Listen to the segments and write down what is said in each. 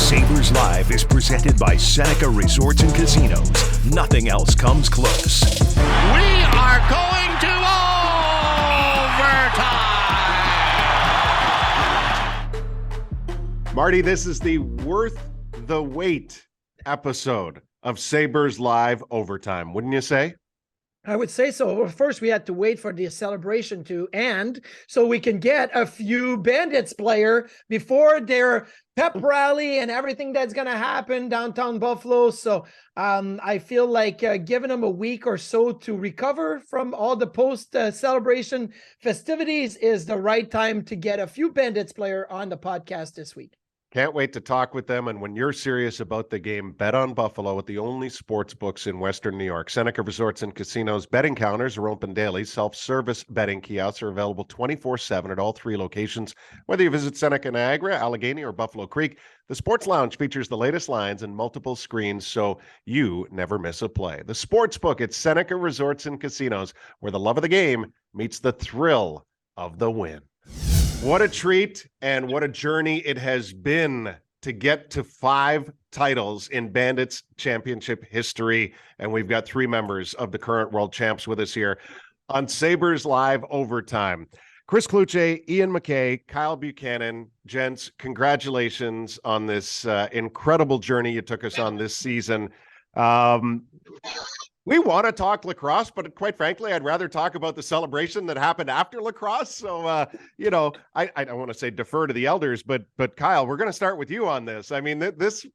Sabres Live is presented by Seneca Resorts and Casinos. Nothing else comes close. We are going to overtime! Marty, this is the worth the wait episode of Sabres Live Overtime, wouldn't you say? I would say so. Well, first, we had to wait for the celebration to end so we can get a few Bandits player before their pep rally and everything that's going to happen downtown Buffalo. So I feel like giving them a week or so to recover from all the post-celebration festivities is the right time to get a few Bandits player on the podcast this week. Can't wait to talk with them. And when you're serious about the game, bet on Buffalo with the only sports books in Western New York. Seneca Resorts and Casinos betting counters are open daily. Self-service betting kiosks are available 24/7 at all three locations. Whether you visit Seneca, Niagara, Allegheny, or Buffalo Creek, the Sports Lounge features the latest lines and multiple screens so you never miss a play. The sports book at Seneca Resorts and Casinos, where the love of the game meets the thrill of the win. What a treat and what a journey it has been to get to 5 titles in Bandits championship history. And we've got 3 members of the current world champs with us here on Sabres Live Overtime. Chris Cloutier, Ian MacKay, Kyle Buchanan. Gents, congratulations on this incredible journey you took us on this season. We want to talk lacrosse, but quite frankly, I'd rather talk about the celebration that happened after lacrosse. So, I don't want to say defer to the elders, but Kyle, we're going to start with you on this. I mean, this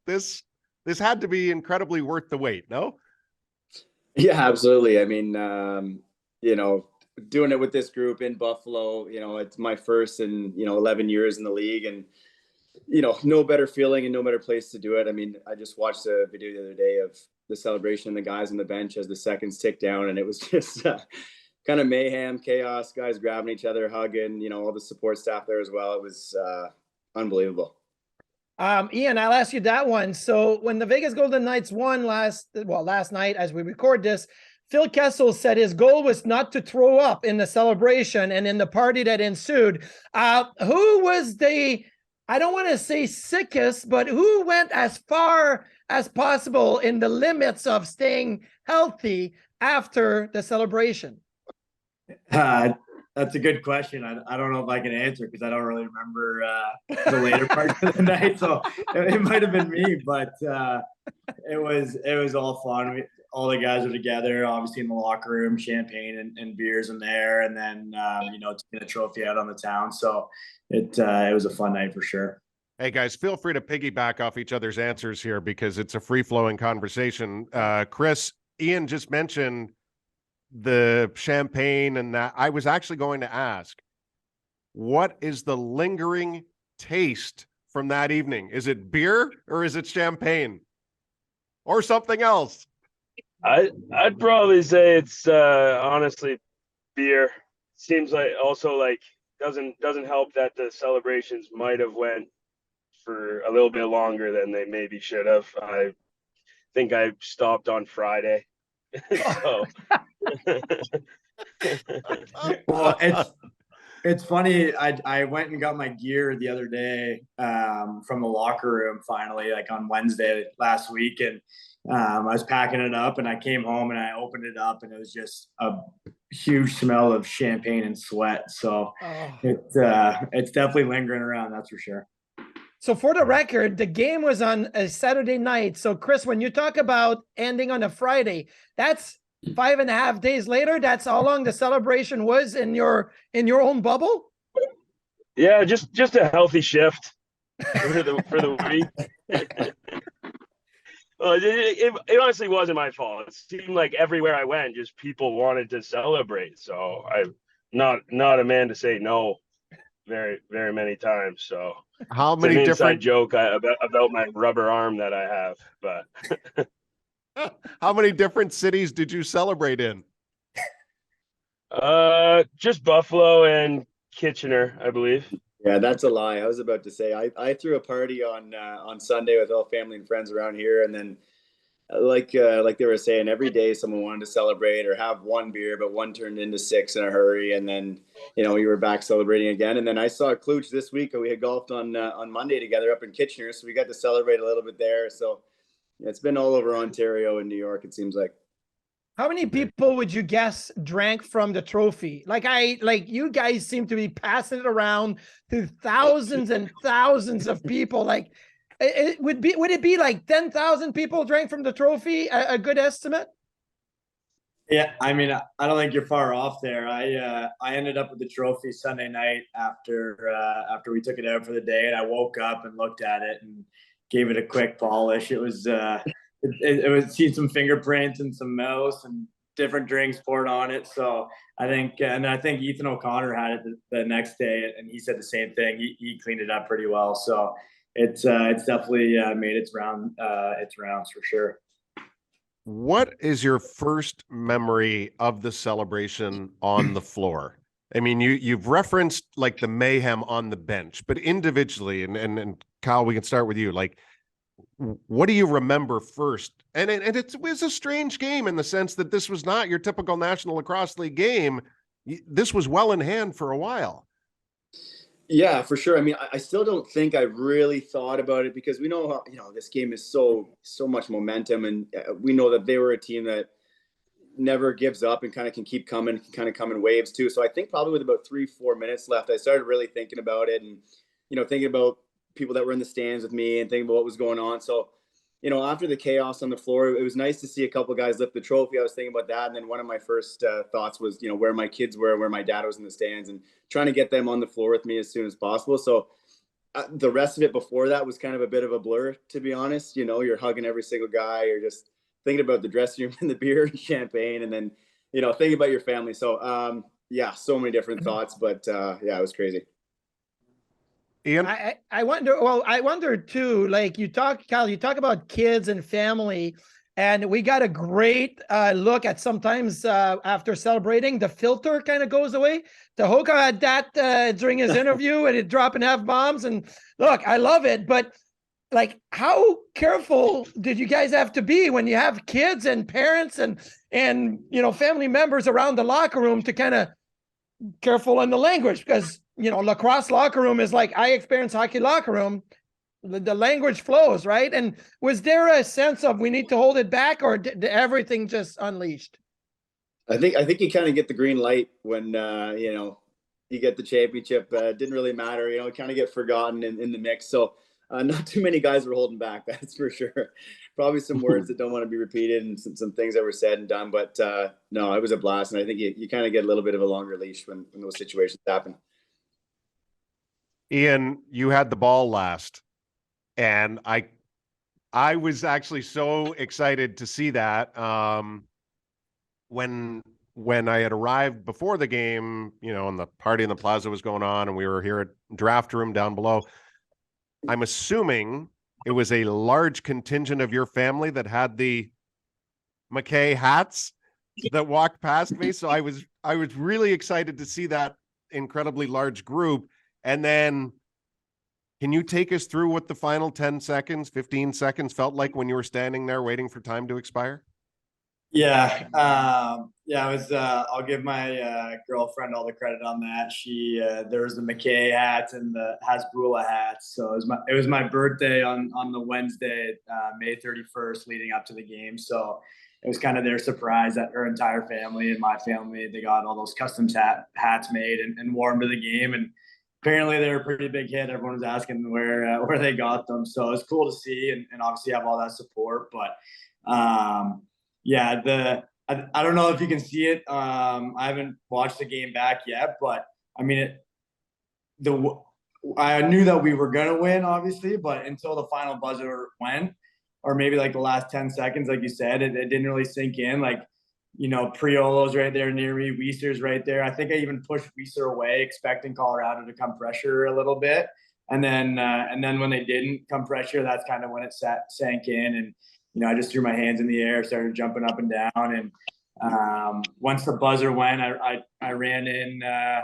had to be incredibly worth the wait, no? Yeah, absolutely. I mean, doing it with this group in Buffalo, it's my first in, 11 years in the league, and, no better feeling and no better place to do it. I mean, I just watched a video the other day of the celebration and the guys on the bench as the seconds tick down, and it was just kind of mayhem, chaos, guys grabbing each other, hugging, all the support staff there as well. It was unbelievable. Ian, I'll ask you that one. So when the Vegas Golden Knights won last night, as we record this, Phil Kessel said his goal was not to throw up in the celebration and in the party that ensued. Who was I don't want to say sickest, but who went as far as possible in the limits of staying healthy after the celebration? That's a good question. I don't know if I can answer because I don't really remember the later part of the night. So it might have been me, but it was all fun. All the guys were together, obviously in the locker room, champagne and beers in there, and then taking a trophy out on the town. So it was a fun night for sure. Hey guys, feel free to piggyback off each other's answers here because it's a free-flowing conversation. Chris, Ian just mentioned the champagne and that. I was actually going to ask, what is the lingering taste from that evening? Is it beer or is it champagne or something else? I'd probably say it's honestly beer. Seems like also doesn't help that the celebrations might have went for a little bit longer than they maybe should have. I think I stopped on Friday. So well, it's funny. I went and got my gear the other day from the locker room finally, like on Wednesday last week, and I was packing it up, and I came home and I opened it up, and it was just a huge smell of champagne and sweat. So it's definitely lingering around, that's for sure. So for the record, the game was on a Saturday night. So Chris, when you talk about ending on a Friday, that's 5.5 days later. That's how long the celebration was in your own bubble. Yeah, just a healthy shift for the week. Well, it honestly wasn't my fault. It seemed like everywhere I went, just people wanted to celebrate. So I'm not a man to say no very, very many times. So how many it's an different inside joke about my rubber arm that I have, but how many different cities did you celebrate in? Just Buffalo and Kitchener, I believe. Yeah, that's a lie. I was about to say I threw a party on Sunday with all family and friends around here, and then like they were saying, every day someone wanted to celebrate or have one beer, but one turned into six in a hurry, and then we were back celebrating again. And then I saw Cloutier this week. We had golfed on Monday together up in Kitchener, so we got to celebrate a little bit there. So it's been all over Ontario and New York, it seems like. How many people would you guess drank from the trophy? Like you guys seem to be passing it around to thousands and thousands of people. Like would it be like 10,000 people drank from the trophy? A good estimate? Yeah, I mean, I don't think you're far off there. I ended up with the trophy Sunday night after we took it out for the day, and I woke up and looked at it and gave it a quick polish. It was it was see some fingerprints and some mouse and different drinks poured on it. So I think Ethan O'Connor had it the next day, and he said the same thing. He cleaned it up pretty well. So it's definitely made its rounds for sure. What is your first memory of the celebration on the floor? I mean, you've referenced like the mayhem on the bench, but individually, and Kyle, we can start with you. Like, what do you remember first? And it was a strange game in the sense that this was not your typical National Lacrosse League game. This was well in hand for a while. Yeah, for sure. I mean, I still don't think I really thought about it, because we know how, this game is so much momentum, and we know that they were a team that never gives up and kind of can keep coming, kind of come in waves too. So I think probably with about 3-4 minutes left, I started really thinking about it, and, thinking about people that were in the stands with me and thinking about what was going on. So, after the chaos on the floor, it was nice to see a couple of guys lift the trophy. I was thinking about that. And then one of my first thoughts was, where my kids were, where my dad was in the stands, and trying to get them on the floor with me as soon as possible. So the rest of it before that was kind of a bit of a blur, to be honest. You're hugging every single guy. You're just thinking about the dressing room and the beer and champagne, and then, thinking about your family. So, so many different thoughts, but it was crazy. Ian? I wonder too, like Kyle, you talk about kids and family, and we got a great look at sometimes after celebrating, the filter kind of goes away. The Hoka had that during his interview, and it dropping F-bombs, and look, I love it, but like, how careful did you guys have to be when you have kids and parents and family members around the locker room to kind of careful in the language? Because lacrosse locker room is like I experience hockey locker room. The language flows, right? And was there a sense of we need to hold it back, or did everything just unleashed? I think you kind of get the green light when you get the championship. Didn't really matter, kind of get forgotten in the mix. So not too many guys were holding back, that's for sure. Probably some words that don't want to be repeated, and some things that were said and done. But no, it was a blast, and I think you kind of get a little bit of a longer leash when those situations happen. Ian, you had the ball last, and I was actually so excited to see that when I had arrived before the game, and the party in the plaza was going on, and we were here at draft room down below. I'm assuming it was a large contingent of your family that had the MacKay hats that walked past me. So I was really excited to see that incredibly large group. And then, can you take us through what the final 10 seconds, 15 seconds felt like when you were standing there waiting for time to expire? Yeah. I was, I'll give my girlfriend all the credit on that. She, there was the MacKay hats and the Hasbulla hats. So it was my birthday on the Wednesday, May 31st, leading up to the game. So it was kind of their surprise that her entire family and my family, they got all those custom hats made and wore them to the game. And apparently they're a pretty big hit. Everyone was asking where they got them. So it's cool to see and obviously have all that support. But I don't know if you can see it. I haven't watched the game back yet, but I mean, I knew that we were going to win, obviously, but until the final buzzer went, or maybe like the last 10 seconds, like you said, it didn't really sink in. Like, Priolo's right there near me, Weiser's right there. I think I even pushed Weiser away, expecting Colorado to come pressure a little bit. And then when they didn't come pressure, that's kind of when it sank in. And, I just threw my hands in the air, started jumping up and down. And once the buzzer went, I ran into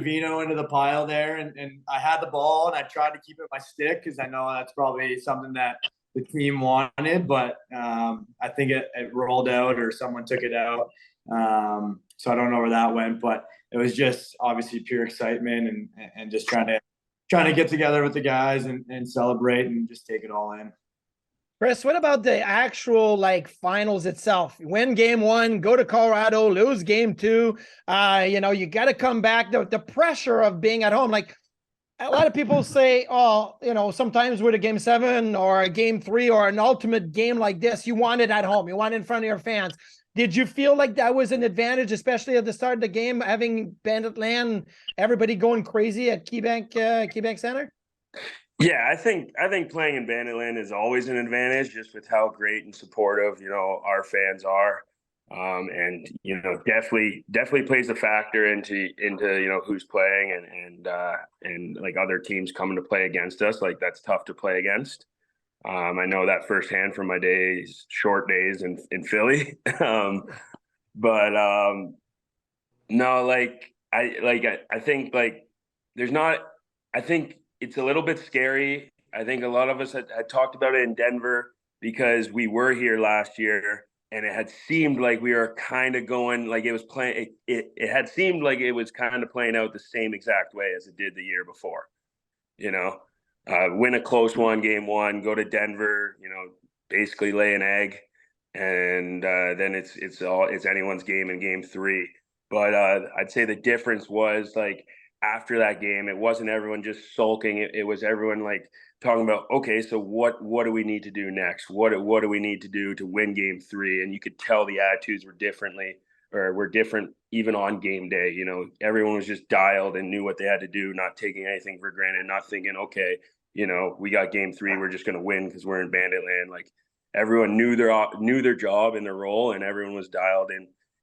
Vino into the pile there. And I had the ball, and I tried to keep it my stick, because I know that's probably something that the team wanted, but I think it rolled out or someone took it out. So I don't know where that went, but it was just obviously pure excitement and just trying to get together with the guys and celebrate and just take it all in. Chris, what about the actual like finals itself? Win game 1, go to Colorado, lose game 2. You got to come back. The pressure of being at home, like a lot of people say, oh, sometimes with a game 7 or a game 3 or an ultimate game like this, you want it at home. You want it in front of your fans. Did you feel like that was an advantage, especially at the start of the game, having Bandit land, everybody going crazy at KeyBank Center? Yeah, I think playing in Banditland is always an advantage, just with how great and supportive our fans are, and definitely plays a factor into who's playing and like other teams coming to play against us. Like that's tough to play against. I know that firsthand from my short days in Philly, but no, I think like there's not. I think it's a little bit scary. I think a lot of us had talked about it in Denver because we were here last year and it had seemed like we were kind of going like it was playing. It had seemed like it was kind of playing out the same exact way as it did the year before. Win a close one, game 1, go to Denver, basically lay an egg, and then it's anyone's game in game 3. But I'd say the difference was like, after that game, it wasn't everyone just sulking. It was everyone like talking about, okay, so what do we need to do next? What do we need to do to win game 3? And you could tell the attitudes were different even on game day. Everyone was just dialed and knew what they had to do, not taking anything for granted, not thinking, okay, we got game 3, we're just going to win because we're in Banditland. Like everyone knew their job and their role, and everyone was dialed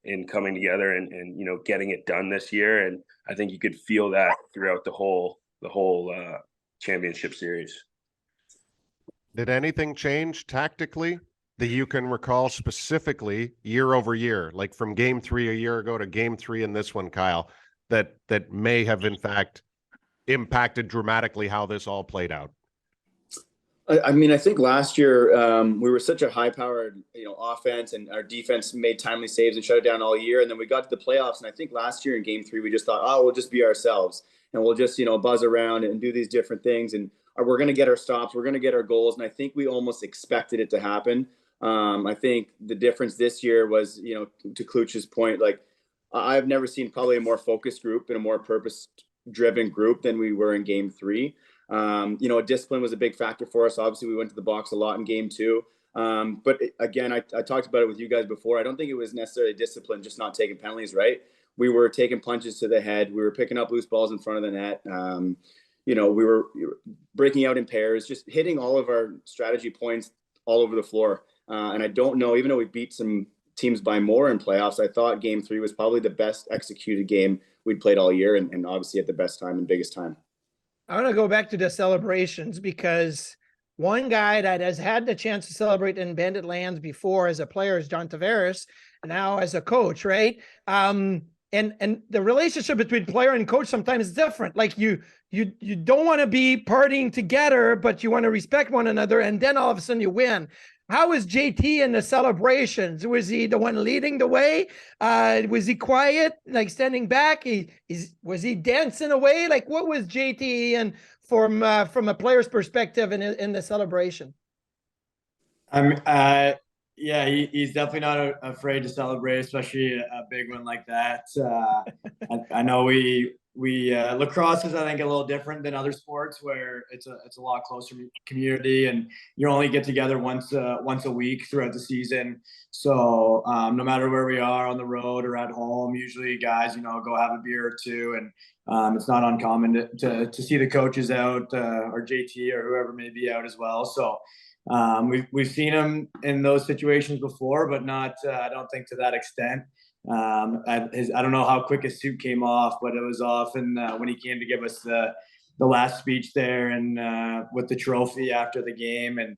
in coming together and getting it done this year. And I think you could feel that throughout the whole championship series. Did anything change tactically that you can recall specifically year over year, like from game 3 a year ago to game 3 in this one, Kyle, that may have in fact impacted dramatically how this all played out? I mean, I think last year we were such a high-powered, offense, and our defense made timely saves and shut it down all year. And then we got to the playoffs, and I think last year in Game 3 we just thought, oh, we'll just be ourselves, and we'll just buzz around and do these different things, and we're going to get our stops, we're going to get our goals. And I think we almost expected it to happen. I think the difference this year was, to Cloutier's point, like I've never seen probably a more focused group and a more purpose-driven group than we were in Game 3. Discipline was a big factor for us. Obviously, we went to the box a lot in game 2. But again, I talked about it with you guys before. I don't think it was necessarily discipline, just not taking penalties, right? We were taking punches to the head. We were picking up loose balls in front of the net. We were breaking out in pairs, just hitting all of our strategy points all over the floor. And I don't know, even though we beat some teams by more in playoffs, I thought game 3 was probably the best executed game we'd played all year, and obviously at the best time and biggest time. I want to go back to the celebrations because one guy that has had the chance to celebrate in Bandit lands before as a player is John Tavares, now as a coach, right? And the relationship between player and coach sometimes is different. Like you don't want to be partying together, but you want to respect one another, and then all of a sudden you win. How was JT in the celebrations? Was he the one leading the way? Was he quiet, like standing back? Was he dancing away? Like what was JT and from a player's perspective in the celebration? Yeah, he's definitely not afraid to celebrate, especially a big one like that. I know lacrosse is, I think, a little different than other sports where it's a lot closer community, and you only get together once a week throughout the season. So no matter where we are on the road or at home, usually guys, go have a beer or two, and it's not uncommon to see the coaches out or JT or whoever may be out as well. So we've seen him in those situations before, but not I don't think to that extent. I don't know how quick his suit came off, but it was off, and when he came to give us the last speech there and with the trophy after the game, and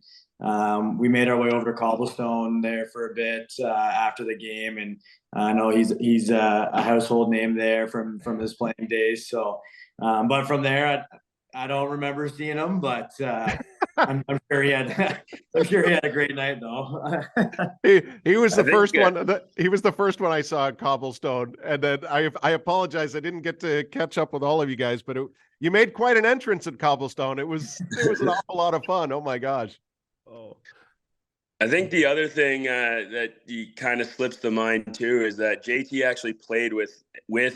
we made our way over to Cobblestone there for a bit after the game, and I know he's a household name there from his playing days. So but from there I don't remember seeing him, but I'm sure he had. I'm sure he had a great night though. He was the first think, one. He was the first one I saw at Cobblestone, and then I apologize. I didn't get to catch up with all of you guys, but you made quite an entrance at Cobblestone. It was an awful lot of fun. Oh my gosh. Oh. I think the other thing that kind of slips the mind too is that JT actually played with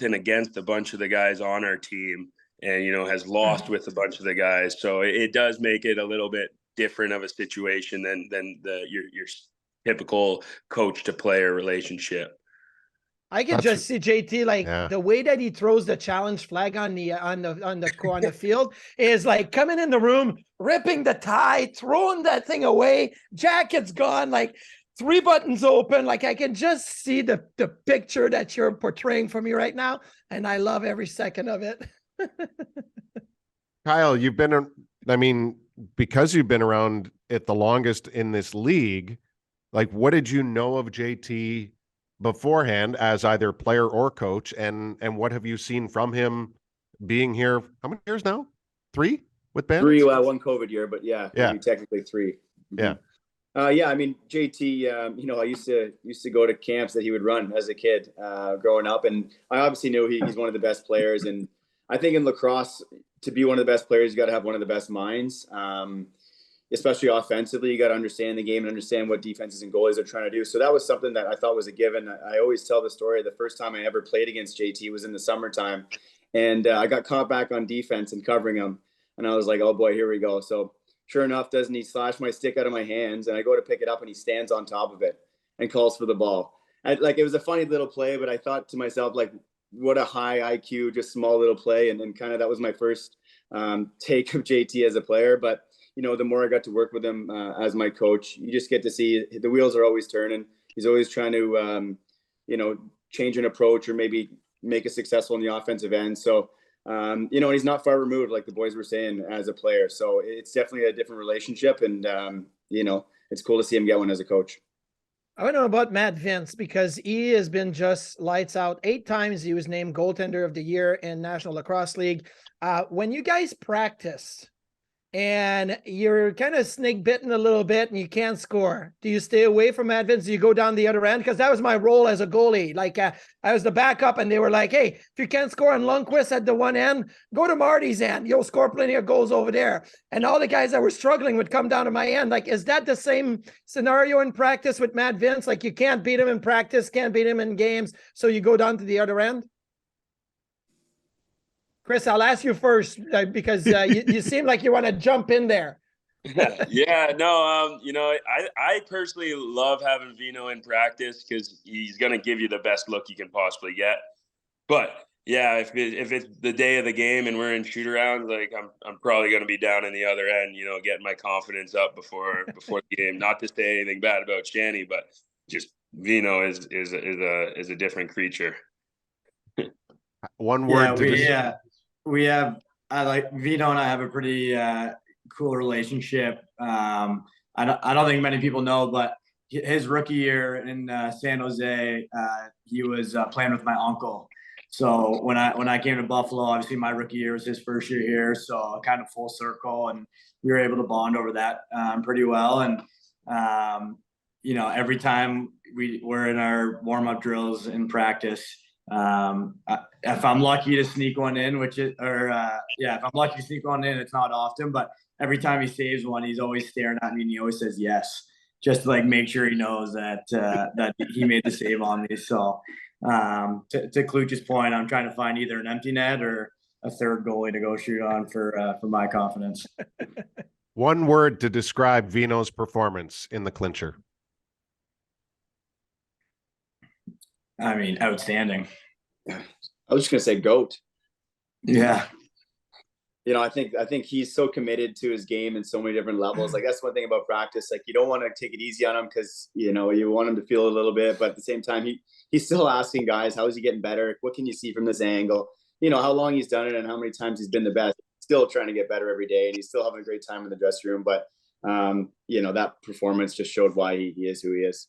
and against a bunch of the guys on our team, and has lost with a bunch of the guys. So it does make it a little bit different of a situation than your typical coach to player relationship. I can just see JT Yeah. the way that he throws the challenge flag on the field is like coming in the room, ripping the tie, throwing that thing away, jacket's gone, like 3 buttons open. Like I can just see the picture that you're portraying for me right now, and I love every second of it. Kyle, because you've been around it the longest in this league, like what did you know of JT beforehand as either player or coach, and what have you seen from him being here? How many years now? 3 with Bandits? 3, one COVID year, but maybe technically 3. Yeah. I mean, JT, I used to go to camps that he would run as a kid, growing up, and I obviously knew he's one of the best players. And I think in lacrosse, to be one of the best players, you got to have one of the best minds. Especially offensively, you got to understand the game and understand what defenses and goalies are trying to do. So that was something that I thought was a given. I always tell the story. The first time I ever played against JT was in the summertime, and I got caught back on defense and covering him. And I was like, oh boy, here we go. So sure enough, doesn't he slash my stick out of my hands, and I go to pick it up and he stands on top of it and calls for the ball. It was a funny little play, but I thought to myself, like, what a high IQ, just small little play. And kind of that was my first take of JT as a player. But the more I got to work with him as my coach, you just get to see the wheels are always turning. He's always trying to, change an approach or maybe make it successful in the offensive end. So, and he's not far removed, like the boys were saying, as a player. So it's definitely a different relationship. And, it's cool to see him get one as a coach. I want to know about Matt Vince, because he has been just lights out. 8 times he was named goaltender of the year in National Lacrosse League. When you guys practice and you're kind of snake bitten a little bit and you can't score, do you stay away from Matt Vince? Do you go down the other end? Because that was my role as a goalie. Like I was the backup, and they were like, hey, if you can't score on Lundqvist at the one end, go to Marty's end. You'll score plenty of goals over there. And all the guys that were struggling would come down to my end. Like, is that the same scenario in practice with Matt Vince? Like, you can't beat him in practice, can't beat him in games, so you go down to the other end? Chris, I'll ask you first because you seem like you want to jump in there. I personally love having Vino in practice because he's going to give you the best look you can possibly get. But yeah, if it's the day of the game and we're in shoot arounds, like I'm probably going to be down in the other end, getting my confidence up before the game. Not to say anything bad about Shanny, but just Vino is a different creature. One word we have Vino and I have a pretty cool relationship. I don't think many people know, but his rookie year in San Jose, he was playing with my uncle. So when I came to Buffalo, obviously my rookie year was his first year here, so kind of full circle, and we were able to bond over that pretty well. And every time we're in our warm-up drills in practice, if I'm lucky to sneak one in, if I'm lucky to sneak one in, it's not often, but every time he saves one, he's always staring at me and he always says yes, just to make sure he knows that he made the save on me. So to Cloutier's point, I'm trying to find either an empty net or a third goalie to go shoot on for my confidence. One word to describe Vino's performance in the clincher. I mean, outstanding. I was just gonna say GOAT. Yeah. I think he's so committed to his game in so many different levels. Like, that's one thing about practice. Like, you don't want to take it easy on him because you want him to feel a little bit, but at the same time, he's still asking guys, how is he getting better? What can you see from this angle? How long he's done it and how many times he's been the best. Still trying to get better every day, and he's still having a great time in the dressing room. But that performance just showed why he is who he is.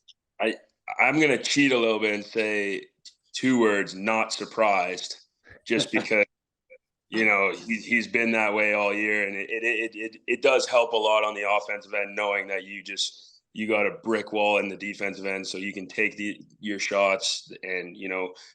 I'm going to cheat a little bit and say 2 words, not surprised, just because he's been that way all year, and it does help a lot on the offensive end, knowing that you got a brick wall in the defensive end, so you can take your shots and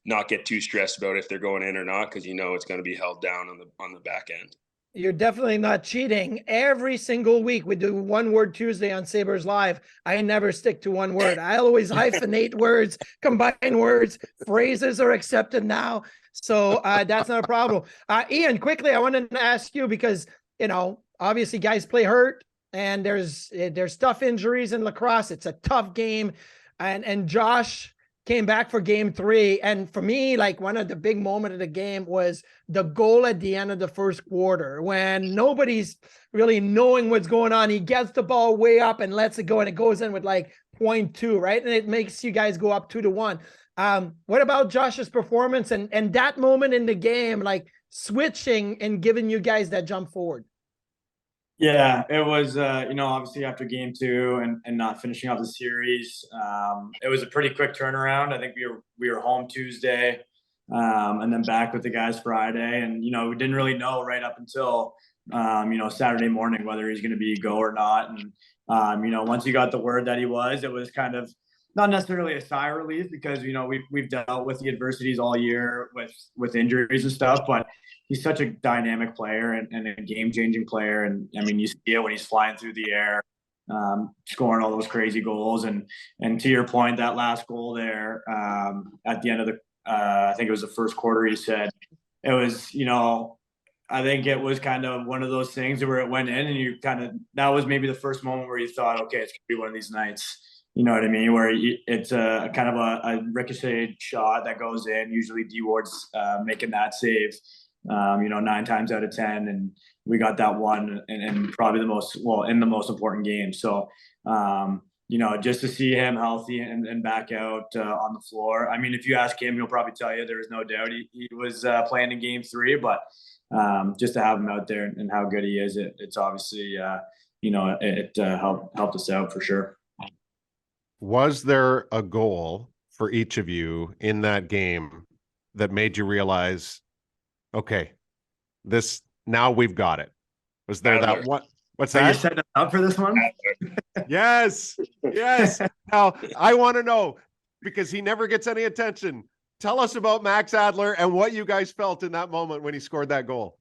not get too stressed about if they're going in or not, because it's going to be held down on the back end. You're definitely not cheating. Every single week we do One Word Tuesday on Sabres Live. I never stick to one word. I always hyphenate words, combine words. Phrases are accepted now. So that's not a problem. Ian, quickly, I wanted to ask you because, obviously guys play hurt and there's tough injuries in lacrosse. It's a tough game. And Josh came back for game 3. And for me, like, one of the big moments of the game was the goal at the end of the first quarter when nobody's really knowing what's going on. He gets the ball way up and lets it go, and it goes in with like 0.2, right? And it makes you guys go up 2-1. What about Josh's performance and that moment in the game, like switching and giving you guys that jump forward? Yeah, it was, obviously after game 2 and not finishing off the series, it was a pretty quick turnaround. I think we were home Tuesday, and then back with the guys Friday. And, we didn't really know right up until, Saturday morning whether he's going to be go or not. And, once you got the word that he was, it was kind of not necessarily a sigh of relief because, we've dealt with the adversities all year with injuries and stuff, but he's such a dynamic player and a game-changing player. And I mean, you see it when he's flying through the air, scoring all those crazy goals. And to your point, that last goal there at the end of I think it was the first quarter, he said it was, I think it was kind of one of those things where it went in and that was maybe the first moment where you thought, okay, it's going to be one of these nights. You know what I mean? Where it's a kind of a ricocheted shot that goes in. Usually D Ward's making that save, 9 times out of 10, and we got that one, and probably in the most important game. So, just to see him healthy and back out on the floor. I mean, if you ask him, he'll probably tell you there was no doubt he was playing in game 3, but just to have him out there and how good he is, it's obviously it helped us out for sure. Was there a goal for each of you in that game that made you realize, okay, now we've got it? Was there Adler. that one? What's Are you that? setting up for this one? Yes. Now I want to know, because he never gets any attention. Tell us about Max Adler and what you guys felt in that moment when he scored that goal.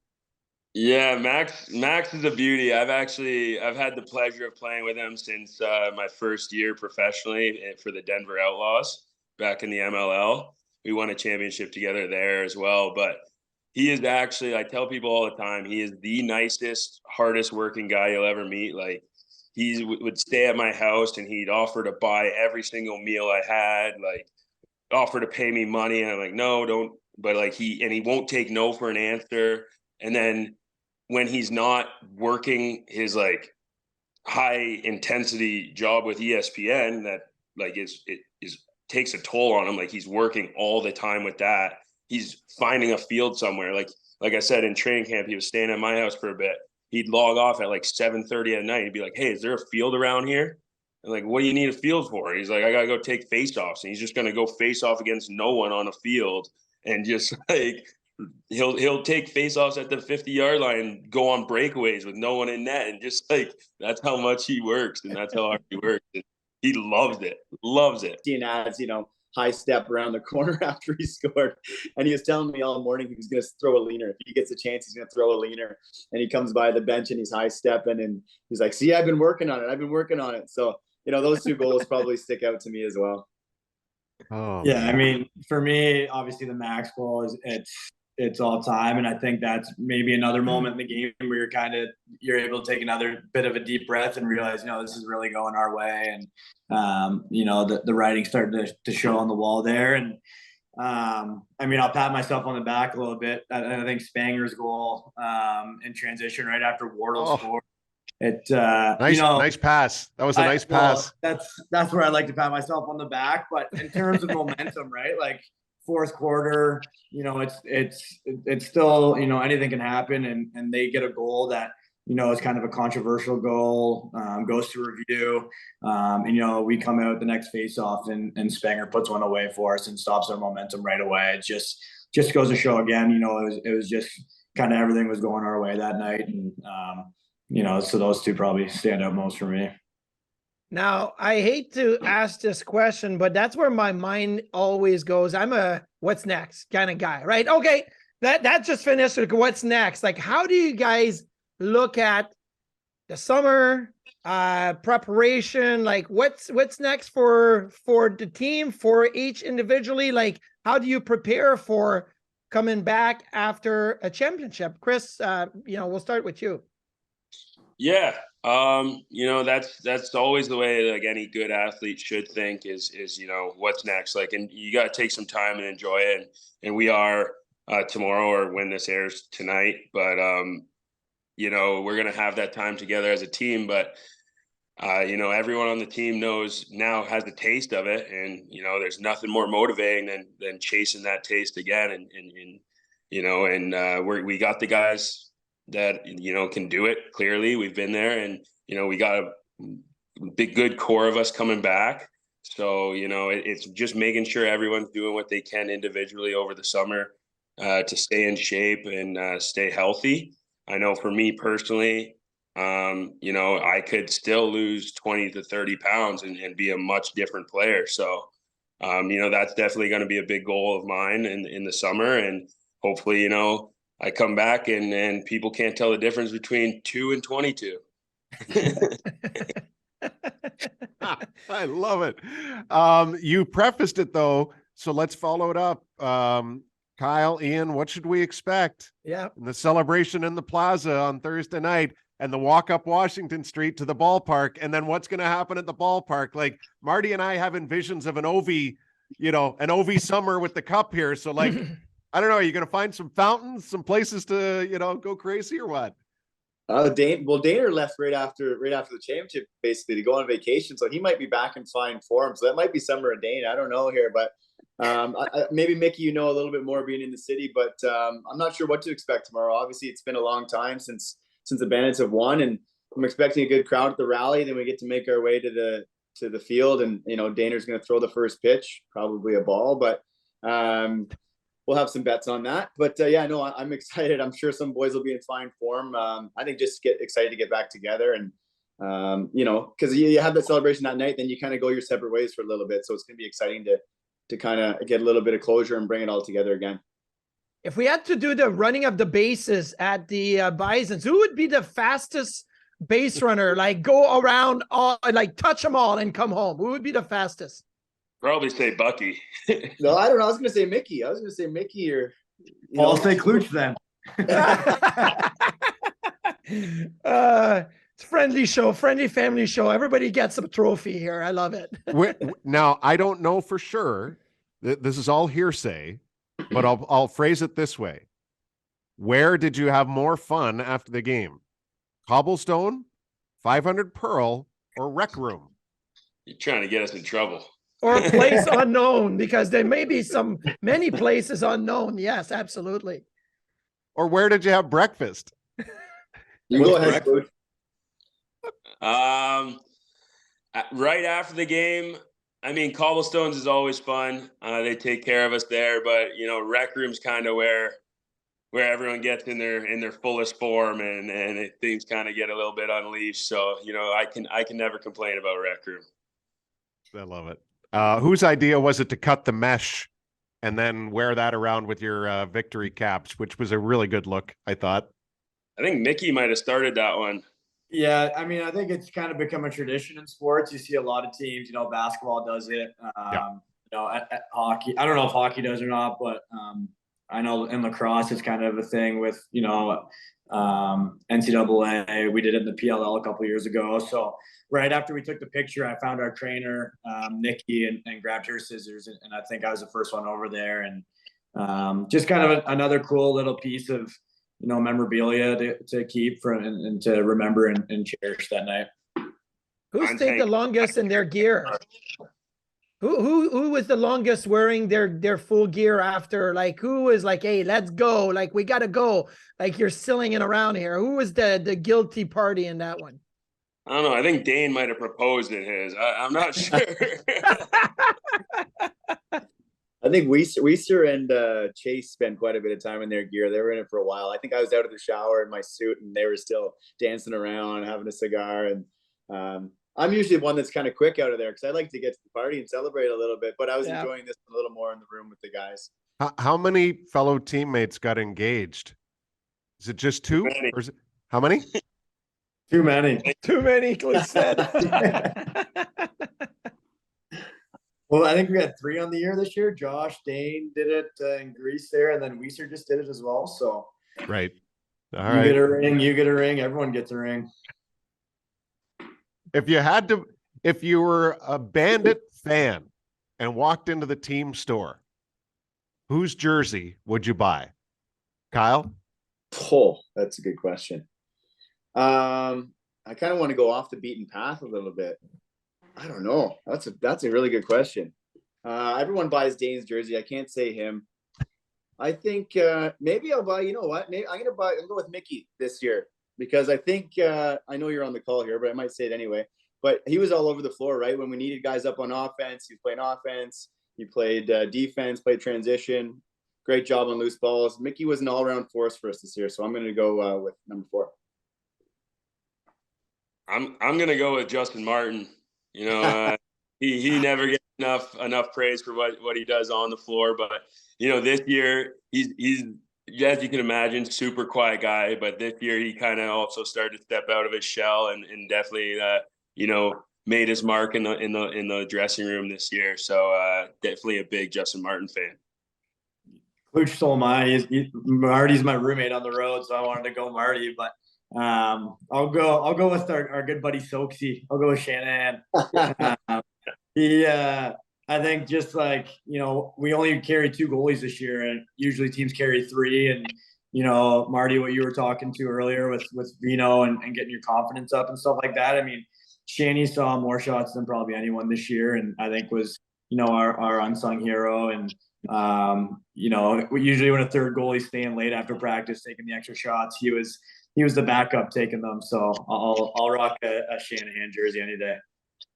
Yeah, Max is a beauty. I've had the pleasure of playing with him since my first year professionally for the Denver Outlaws back in the MLL. We won a championship together there as well. But he is actually, I tell people all the time, he is the nicest, hardest working guy you'll ever meet. Like, he would stay at my house and he'd offer to buy every single meal I had, like offer to pay me money. And I'm like, no, don't. But like he won't take no for an answer. And then when he's not working his like high intensity job with ESPN that like takes a toll on him, like he's working all the time with that. He's finding a field somewhere. Like I said, in training camp, he was staying at my house for a bit. He'd log off at like 7:30 at night. He'd be like, hey, is there a field around here? And like, what do you need a field for? He's like, I got to go take face-offs. And he's just going to go face off against no one on a field. And just like, he'll take face-offs at the 50-yard line and go on breakaways with no one in net. And just like, that's how much he works. And that's how hard he works. And he loves it. Seeing ads, high step around the corner after he scored. And he was telling me all morning he was going to throw a leaner. If he gets a chance, he's going to throw a leaner. And he comes by the bench and he's high stepping and he's like, see, I've been working on it. So, those 2 goals probably stick out to me as well. Oh, yeah. I mean, for me, obviously the Max goal it's all time. And I think that's maybe another moment in the game where you're able to take another bit of a deep breath and realize, this is really going our way. And, the writing starting to show on the wall there. And, I mean, I'll pat myself on the back a little bit. I think Spanger's goal in transition right after Wardle scored. Nice pass. That was a nice pass. That's where I like to pat myself on the back. But in terms of momentum, right? Like, fourth quarter, it's still, anything can happen, and they get a goal that, is kind of a controversial goal, goes to review. And, we come out the next face-off and Spanger puts one away for us and stops our momentum right away. It just goes to show again, it was just, kind of everything was going our way that night. And, so those two probably stand out most for me. Now, I hate to ask this question, but that's where my mind always goes. I'm a what's next kind of guy, right? Okay, that just finished. What's next? Like, how do you guys look at the summer preparation? Like, what's next for the team, for each individually? Like, how do you prepare for coming back after a championship? Chris, we'll start with you. Yeah. That's always the way like any good athlete should think is what's next. Like, and you got to take some time and enjoy it. And we are tomorrow, or when this airs tonight, but we're going to have that time together as a team, but everyone on the team now has the taste of it. And, there's nothing more motivating than chasing that taste again. And we got the guys that, can do it. Clearly we've been there, and, we got a big, good core of us coming back. So, it's just making sure everyone's doing what they can individually over the summer to stay in shape and stay healthy. I know for me personally, I could still lose 20 to 30 pounds and be a much different player. So, that's definitely going to be a big goal of mine in the summer. And hopefully, I come back and people can't tell the difference between 2 and 22. I love it. You prefaced it though, so let's follow it up. Kyle, Ian, what should we expect? Yeah, in the celebration in the plaza on Thursday night, and the walk up Washington Street to the ballpark, and then what's going to happen at the ballpark? Like, Marty and I have visions of an OV summer with the cup here. So like, I don't know, are you going to find some fountains, some places to, go crazy, or what? Daner left right after the championship, basically, to go on vacation. So he might be back in fine form. So that might be summer of Dane. I don't know here, but maybe Mickey, a little bit more being in the city, but I'm not sure what to expect tomorrow. Obviously, it's been a long time since the Bandits have won, and I'm expecting a good crowd at the rally. Then we get to make our way to the field, and Daner's going to throw the first pitch, probably a ball, but we'll have some bets on that. But I'm excited. I'm sure some boys will be in fine form. I think just get excited to get back together, and because you have that celebration that night, then you kind of go your separate ways for a little bit. So it's going to be exciting to kind of get a little bit of closure and bring it all together again. If we had to do the running of the bases at the Bisons, who would be the fastest base runner? Like, go around all, like, touch them all and come home. Who would be the fastest? Probably say Bucky. No, I don't know. I was going to say Mickey. or I'll say Cloutier then. It's friendly show, friendly family show. Everybody gets a trophy here. I love it. Now, I don't know for sure. This is all hearsay, but I'll phrase it this way. Where did you have more fun after the game? Cobblestone, 500 Pearl, or Rec Room? You're trying to get us in trouble. Or a place unknown, because there may be many places unknown. Yes, absolutely. Or where did you have breakfast? You go ahead, Coach. Right after the game, I mean, Cobblestones is always fun. They take care of us there, but Rec Room's kind of where everyone gets in their fullest form, and things kind of get a little bit unleashed. So I can never complain about Rec Room. I love it. Whose idea was it to cut the mesh and then wear that around with your victory caps, which was a really good look, I thought? I think Mickey might have started that one. Yeah, I mean, I think it's kind of become a tradition in sports. You see a lot of teams, basketball does it. At hockey, I don't know if hockey does or not, but I know in lacrosse it's kind of a thing with NCAA. We did it in the PLL a couple of years ago. So right after we took the picture, I found our trainer, Nikki, and grabbed her scissors, and I think I was the first one over there. And just kind of another cool little piece of memorabilia to keep and to remember and cherish that night. Who stayed the longest in their gear? Who was the longest wearing their full gear after? Like, who was like, hey, let's go. Like, we got to go. Like, you're sillinging around here. Who was the guilty party in that one? I don't know. I think Dane might have proposed in his. I'm not sure. I think Weiser and Chase spent quite a bit of time in their gear. They were in it for a while. I think I was out of the shower in my suit, and they were still dancing around, having a cigar. And I'm usually one that's kind of quick out of there because I like to get to the party and celebrate a little bit. But I was enjoying this a little more in the room with the guys. How many fellow teammates got engaged? Is it just 2? Or is it, how many? Too many. Too many, Cliff said. Well, I think we had 3 on the year this year. Josh, Dane did it in Greece there, and then Weiser just did it as well. So right. All you right. get a ring, you get a ring, everyone gets a ring. If you were a Bandit fan and walked into the team store, whose jersey would you buy? Kyle? Oh, that's a good question. I kind of want to go off the beaten path a little bit. I don't know. That's a really good question. Everyone buys Dane's jersey. I can't say him. I think maybe I'll buy. You know what? Maybe I'm go with Mickey this year because I think I know you're on the call here, but I might say it anyway. But he was all over the floor, right? When we needed guys up on offense, he was playing offense. He played defense, played transition. Great job on loose balls. Mickey was an all-around force for us this year, so I'm going to go with number 4. I'm going to go with Justin Martin. You know, he never gets enough praise for what he does on the floor. But, you know, this year he's as you can imagine, super quiet guy. But this year he kind of also started to step out of his shell and definitely, you know, made his mark in the dressing room this year. So definitely a big Justin Martin fan. Cloutier stole mine. Marty's my roommate on the road, so I wanted to go Marty. But I'll go with our good buddy Soaksy. I'll go with Shanahan. I think just like, you know, we only carry 2 goalies this year, and usually teams carry 3. And you know, Marty, what you were talking to earlier with Vino and getting your confidence up and stuff like that. I mean, Shanny saw more shots than probably anyone this year, and I think was, you know, our unsung hero. And you know, usually when a third goalie's staying late after practice taking the extra shots, he was the backup taking them. So I'll rock a Shanahan jersey any day.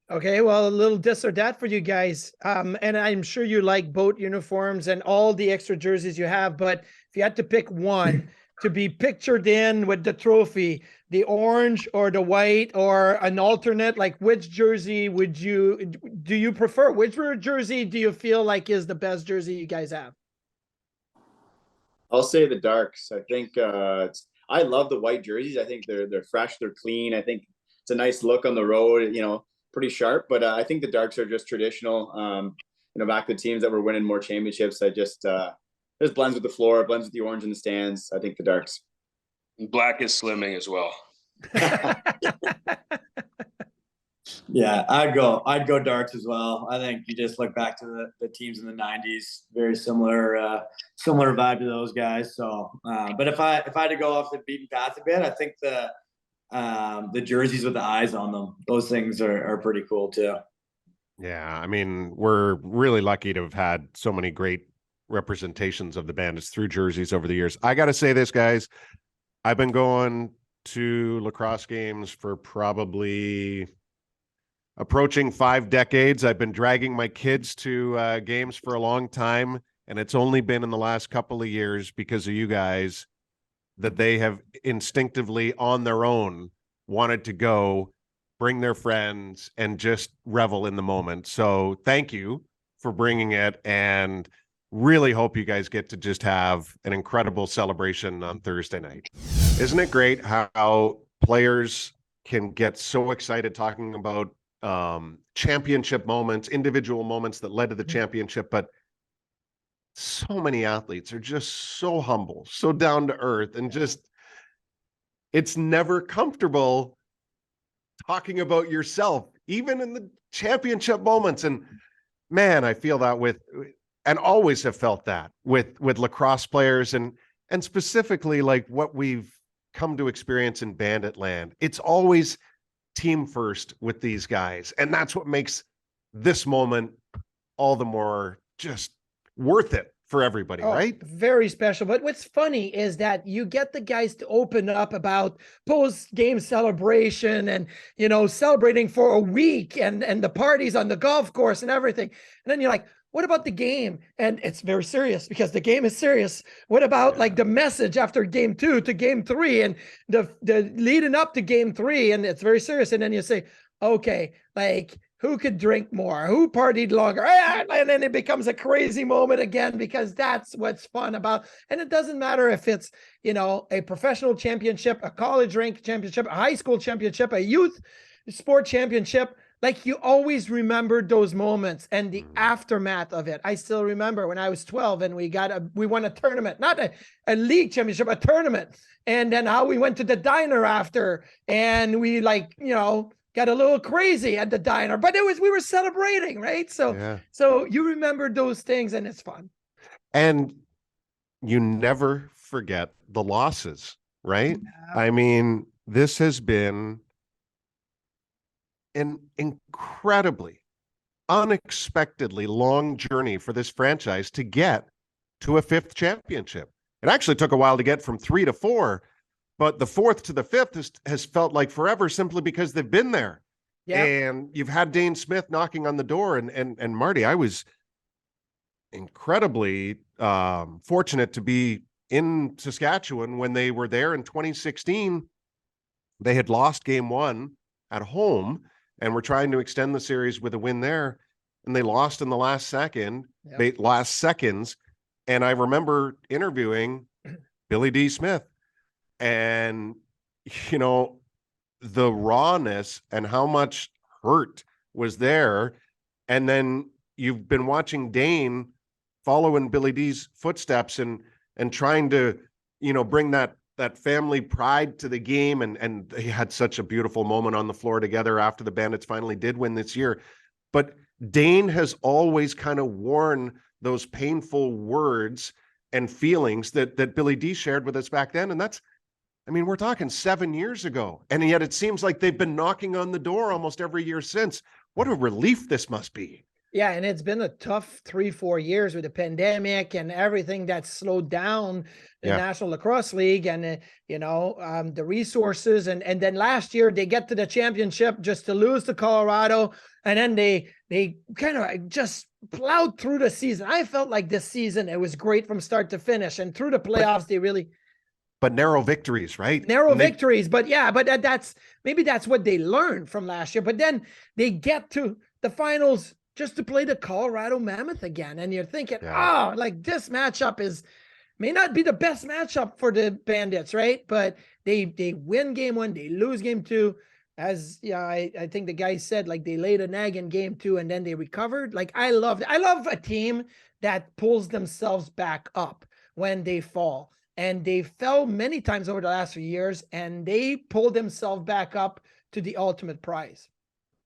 Okay, well, a little this or that for you guys. And I'm sure you like both uniforms and all the extra jerseys you have, but if you had to pick one to be pictured in with the trophy, the orange or the white or an alternate, like which jersey do you prefer? Which jersey do you feel like is the best jersey you guys have? I'll say the darks. I think I love the white jerseys. I think they're fresh, they're clean. I think it's a nice look on the road, you know, pretty sharp. But I think the darks are just traditional. You know, back to the teams that were winning more championships. I just blends with the floor, blends with the orange in the stands. I think the darks. Black is slimming as well. Yeah, I'd go darks as well. I think you just look back to the teams in the 90s, very similar vibe to those guys. So, but if I had to go off the beaten path a bit, I think the jerseys with the eyes on them, those things are pretty cool too. Yeah, I mean, we're really lucky to have had so many great representations of the Bandits through jerseys over the years. I got to say this, guys. I've been going to lacrosse games for probably approaching 5 decades. I've been dragging my kids to games for a long time, and it's only been in the last couple of years because of you guys that they have instinctively on their own wanted to go, bring their friends, and just revel in the moment. So thank you for bringing it, and really hope you guys get to just have an incredible celebration on Thursday night. Isn't it great how players can get so excited talking about championship moments, individual moments that led to the championship, but so many athletes are just so humble, so down to earth, and just, it's never comfortable talking about yourself, even in the championship moments. And man, I feel that and always have felt that with lacrosse players and specifically like what we've come to experience in Bandit land. It's always team first with these guys. And that's what makes this moment all the more just worth it for everybody, right? Very special. But what's funny is that you get the guys to open up about post-game celebration and, you know, celebrating for a week and the parties on the golf course and everything. And then you're like, what about the game? And it's very serious because the game is serious. What about like the message after game 2 to game 3 and the leading up to game 3? And it's very serious. And then you say, okay, like who could drink more? Who partied longer? And then it becomes a crazy moment again, because that's what's fun about. And it doesn't matter if it's, you know, a professional championship, a college rank championship, a high school championship, a youth sport championship. Like, you always remember those moments and the aftermath of it. I still remember when I was 12 and we won a tournament, not a league championship, a tournament. And then how we went to the diner after, and we like, you know, got a little crazy at the diner, but we were celebrating, right? So, so you remember those things, and it's fun. And you never forget the losses, right? Yeah. I mean, this has been an incredibly, unexpectedly long journey for this franchise to get to a 5th championship. It actually took a while to get from 3 to 4, but the 4th to the 5th has felt like forever, simply because they've been there. Yeah. And you've had Dane Smith knocking on the door, and Marty, I was incredibly fortunate to be in Saskatchewan when they were there in 2016. They had lost game 1 at home and were trying to extend the series with a win there, and they lost in the last seconds. And I remember interviewing Billy D. Smith, and, you know, the rawness and how much hurt was there. And then you've been watching Dane following Billy D's footsteps and trying to, you know, bring that family pride to the game. And they had such a beautiful moment on the floor together after the Bandits finally did win this year. But Dane has always kind of worn those painful words and feelings that Billy D shared with us back then. And that's, I mean, we're talking 7 years ago, and yet it seems like they've been knocking on the door almost every year since. What a relief this must be. Yeah, and it's been a tough 3-4 years with the pandemic and everything that slowed down the National Lacrosse League and, you know, the resources. And then last year they get to the championship just to lose to Colorado. And then they kind of just plowed through the season. I felt like this season, it was great from start to finish. And through the playoffs, they really... But narrow victories, right? Narrow victories. But yeah, but maybe that's what they learned from last year. But then they get to the finals just to play the Colorado Mammoth again. And you're thinking, like this matchup may not be the best matchup for the Bandits, right? But they win game 1, they lose game 2. As I think the guy said, like they laid an egg in game 2 and then they recovered. Like I love a team that pulls themselves back up when they fall. And they fell many times over the last few years, and they pulled themselves back up to the ultimate prize.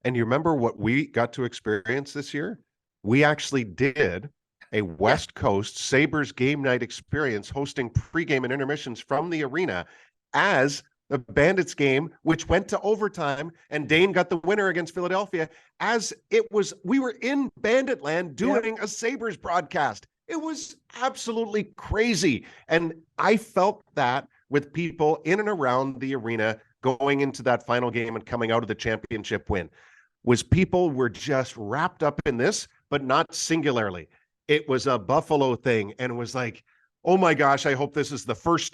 And you remember what we got to experience this year? We actually did a West Coast Sabres game night experience, hosting pregame and intermissions from the arena as the Bandits game, which went to overtime, and Dane got the winner against Philadelphia. As it was, we were in Bandit land doing a Sabres broadcast. It was absolutely crazy. And I felt that with people in and around the arena going into that final game and coming out of the championship win, was people were just wrapped up in this, but not singularly. It was a Buffalo thing. And it was like, oh my gosh, I hope this is the first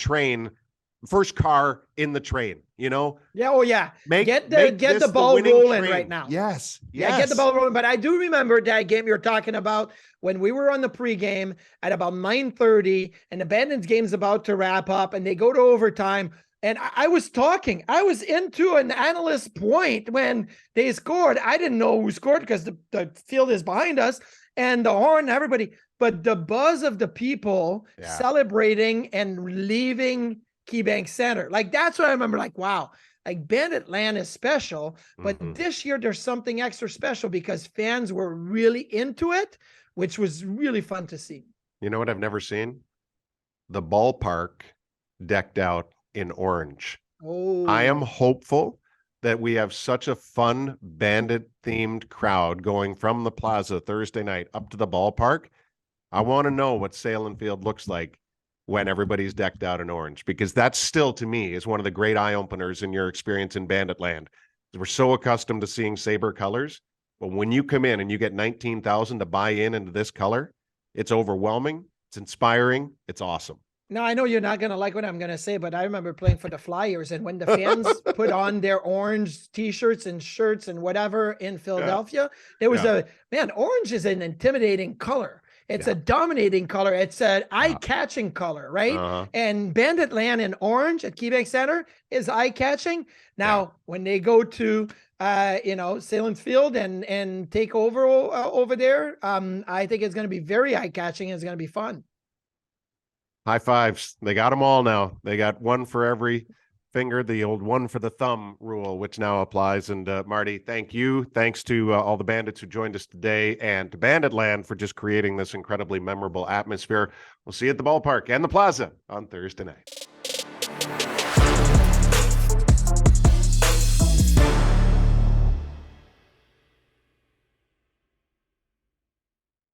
car in the train, you know? Yeah. Oh yeah. Get the ball rolling right now. Yes. Yeah. Get the ball rolling. But I do remember that game you're talking about when we were on the pregame at about 9:30 and the Bandits game's about to wrap up and they go to overtime. And I was into an analyst point when they scored. I didn't know who scored because the field is behind us and the horn, everybody, but the buzz of the people celebrating and leaving KeyBank Center. Like, that's what I remember. Like, wow, like Bandit Land is special, but this year there's something extra special because fans were really into it, which was really fun to see. You know what I've never seen? The ballpark decked out in orange. Oh, I am hopeful that we have such a fun Bandit themed crowd going from the plaza Thursday night up to the ballpark. I want to know what Salem Field looks like when everybody's decked out in orange, because that's still, to me, is one of the great eye openers in your experience in Bandit Land. We're so accustomed to seeing Sabre colors, But when you come in and you get 19,000 to buy into this color, it's overwhelming. It's inspiring. It's awesome. Now, I know you're not going to like what I'm going to say, but I remember playing for the Flyers, and when the fans put on their orange T-shirts and shirts and whatever in Philadelphia, there was orange is an intimidating color. It's a dominating color. It's an eye-catching color, right? And Bandit Land in orange at Quebec Center is eye-catching. Now, when they go to Salem Field and take over there, I think it's going to be very eye-catching. It's going to be fun. High fives. They got them all now. They got one for every finger, the old one for the thumb rule, which now applies. And Marty, thank you. Thanks to all the Bandits who joined us today, and to Bandit Land for just creating this incredibly memorable atmosphere. We'll see you at the ballpark and the plaza on Thursday night.